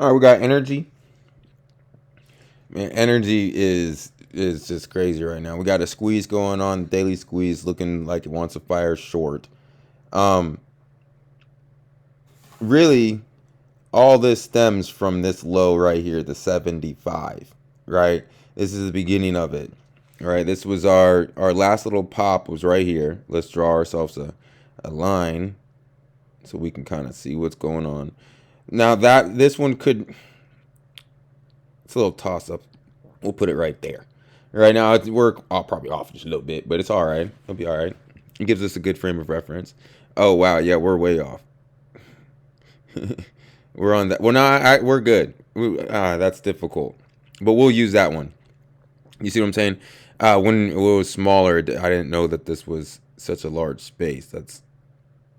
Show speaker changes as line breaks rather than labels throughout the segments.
All right, we got energy. Man, energy is just crazy right now. We got a squeeze going on, daily squeeze, looking like it wants to fire short. Um, Really, all this stems from this low right here, the 75. Right, this is the beginning of it. Right, this was our last little pop was right here. Let's draw ourselves a line so we can kind of see what's going on. Now that this one could, it's a little toss up. We'll put it right there. Right now, we're probably off just a little bit, but it's all right. It'll be all right. It gives us a good frame of reference. Oh wow, yeah, we're way off. We're on that. Well, no, we're good. That's difficult, but we'll use that one. You see what I'm saying? When it was smaller, I didn't know that this was such a large space. That's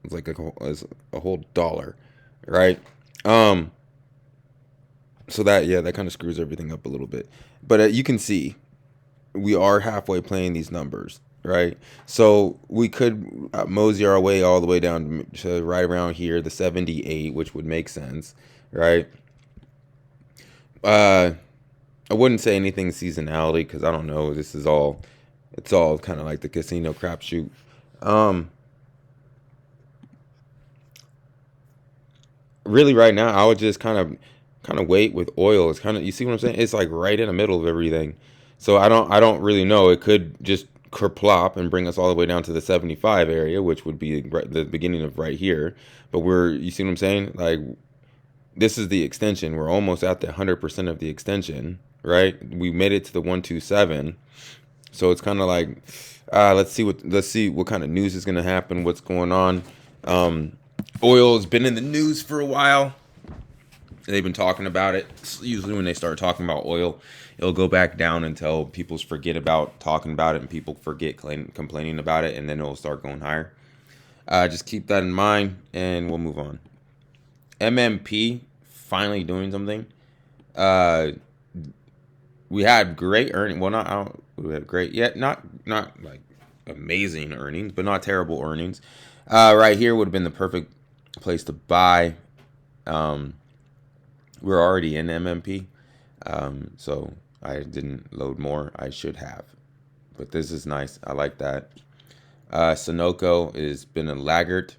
it's like a whole dollar, right? Um, so that yeah, that kind of screws everything up a little bit. But you can see we are halfway playing these numbers, right? So we could mosey our way all the way down to right around here, the 78, which would make sense, right? Uh, I wouldn't say anything seasonality because I don't know. This is all, it's all kind of like the casino crapshoot. Um, really, right now, I would just kind of wait with oil. It's kind of, you see what I'm saying? It's like right in the middle of everything. So I don't really know. It could just kerplop and bring us all the way down to the 75 area, which would be the beginning of right here. But you see what I'm saying? Like this is the extension. We're almost at the 100% of the extension, right? We made it to the 127. So it's kind of like, let's see what kind of news is going to happen. What's going on? Um, Oil has been in the news for a while. They've been talking about it. Usually, when they start talking about oil, it'll go back down until people forget about talking about it and people forget complaining about it, and then it'll start going higher. Just keep that in mind, and we'll move on. MMP finally doing something. Uh, we had great earnings. Well, not I don't, we had great yet. Not like amazing earnings, but not terrible earnings. Right here would have been the perfect place to buy. Um, we're already in MMP, so I didn't load more. I should have, but this is nice. I like that. Sunoco has been a laggard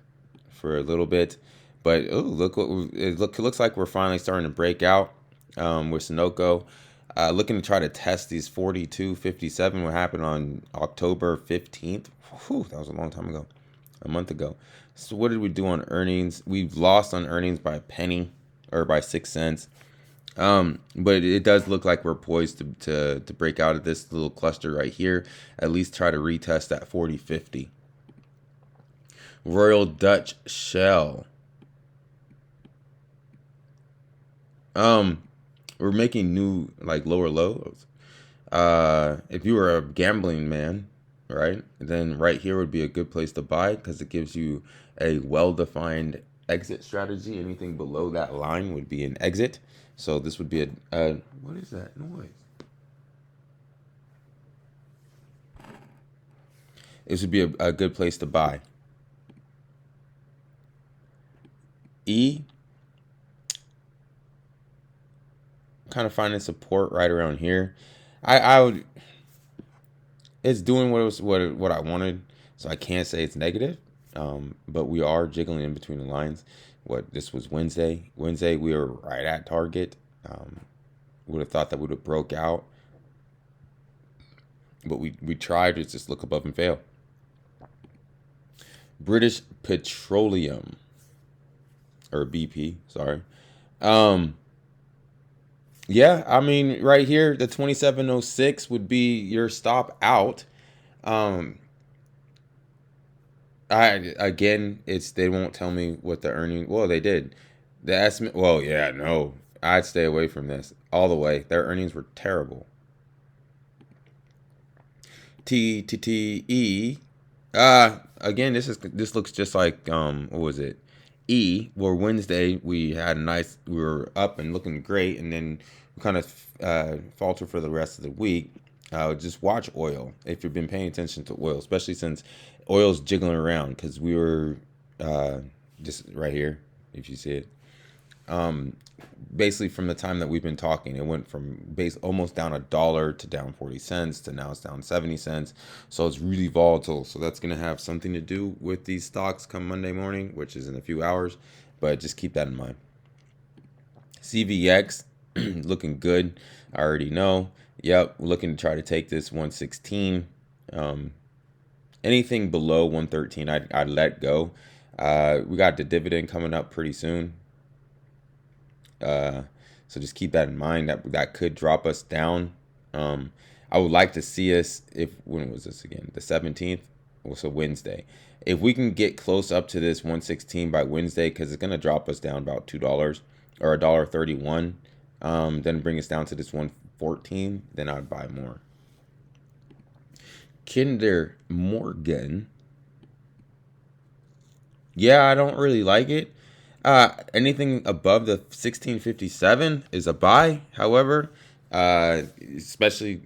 for a little bit, but look what it looks like we're finally starting to break out with Sunoco. Looking to try to test these 42.57. What happened on October 15th? Whew, that was a long time ago, a month ago. So what did we do on earnings? We've lost on earnings by a penny or by 6 cents. But it does look like we're poised to break out of this little cluster right here. At least try to retest that 40.50. Royal Dutch Shell. We're making new like lower lows. If you were a gambling man, right, then right here would be a good place to buy because it gives you a well-defined exit strategy. Anything below that line would be an exit. So this would be a what is that noise? This would be a good place to buy. E, kind of finding support right around here. I would. It's doing what I wanted, so I can't say it's negative. But we are jiggling in between the lines. What this was Wednesday. Wednesday we were right at target. Would have thought that would have broke out, but we tried to just look above and fail. British Petroleum or BP, sorry. Um, yeah, I mean right here the 2706 would be your stop out. Um, I again, it's they won't tell me what the earning. Well, they did. The estimate. Well, yeah, no, I'd stay away from this all the way. Their earnings were terrible. TTE. Again, this looks just like what was it? E. Where Wednesday we had a nice, we were up and looking great, and then we kind of falter for the rest of the week. Just watch oil if you've been paying attention to oil, especially since oil's jiggling around because we were just right here, if you see it. Basically from the time that we've been talking, it went from base almost down $1 to down 40 cents to now it's down 70 cents. So it's really volatile. So that's going to have something to do with these stocks come Monday morning, which is in a few hours. But just keep that in mind. CVX looking good. I already know. Yep, looking to try to take this 116. Anything below 113, I'd let go. We got the dividend coming up pretty soon. So just keep that in mind. That could drop us down. I would like to see us, if when was this again? The 17th, so Wednesday. If we can get close up to this 116 by Wednesday, because it's gonna drop us down about $2 or $1.31, then bring us down to this 114, then I'd buy more. Kinder Morgan. Yeah, I don't really like it. Anything above the 1657 is a buy. However, especially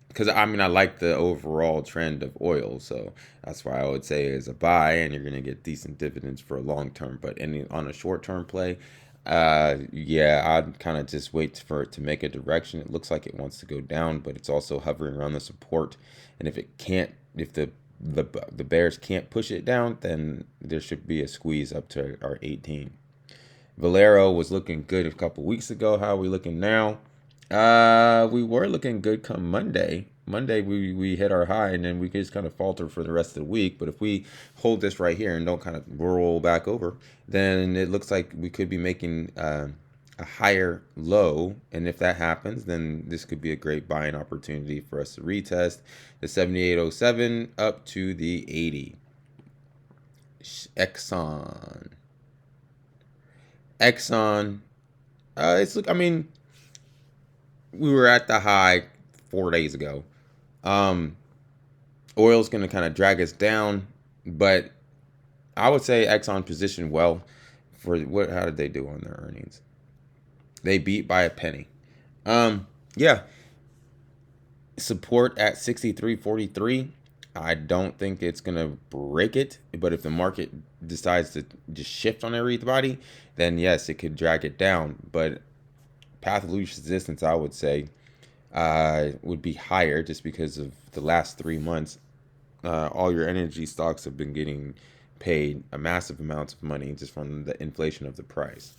because I mean I like the overall trend of oil, so that's why I would say is a buy, and you're gonna get decent dividends for a long term. But on a short term play, yeah, I'd kind of just wait for it to make a direction. It looks like it wants to go down, but it's also hovering around the support, and if it can't, if the bears can't push it down, then there should be a squeeze up to our 18. Valero was looking good a couple weeks ago. How are we looking now? We were looking good come Monday. Monday we hit our high, and then we just kind of falter for the rest of the week. But if we hold this right here and don't kind of roll back over, then it looks like we could be making a higher low. And if that happens, then this could be a great buying opportunity for us to retest the 78.07 up to the 80. Exxon. I mean, we were at the high 4 days ago. Oil's going to kind of drag us down, but I would say Exxon positioned well for what? How did they do on their earnings? They beat by a penny. Yeah, support at 63.43. I don't think it's gonna break it, but if the market decides to just shift on everybody, then yes, it could drag it down. But path of least resistance, I would say, would be higher just because of the last 3 months. All your energy stocks have been getting paid a massive amounts of money just from the inflation of the price.